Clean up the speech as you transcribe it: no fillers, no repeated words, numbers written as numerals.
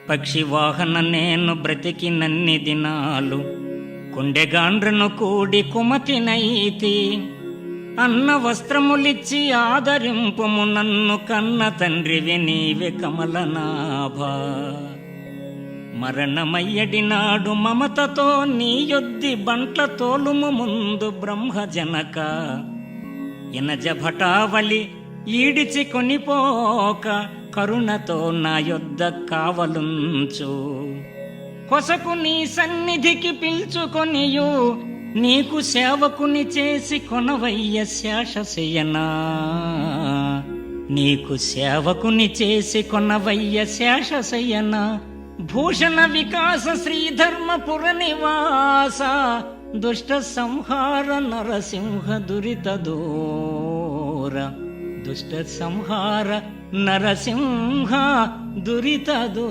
పక్షి వాహన నేను బ్రతికినన్ని దినాలు కుండెగాండ్రను కూడి కుమతినైతి. అన్న వస్త్రములిచ్చి ఆదరింపుము నన్ను కన్న తండ్రివి నీవే కమలనాభ. మరణమయ్యడి నాడు మమతతో నీ యొద్ది బంట్ల తోలుము ముందు బ్రహ్మజనక. ఇనజ భటావలి ఈడిచి కొనిపోక కరుణతో నా యొద్ద కావలుంచు. కొసకు నీ సన్నిధికి పిలుచుకొనియు నీకు సేవకుని చేసి కొనవయ్య శేషశయనా. నీకు సేవకుని చేసి కొనవయ్య శేషశయనా. భూషణ వికాస శ్రీధర్మపుర నివాస దుష్ట సంహార నరసింహ దురిత దూర. దుష్ట సంహార నరసింహ దురిత దూర.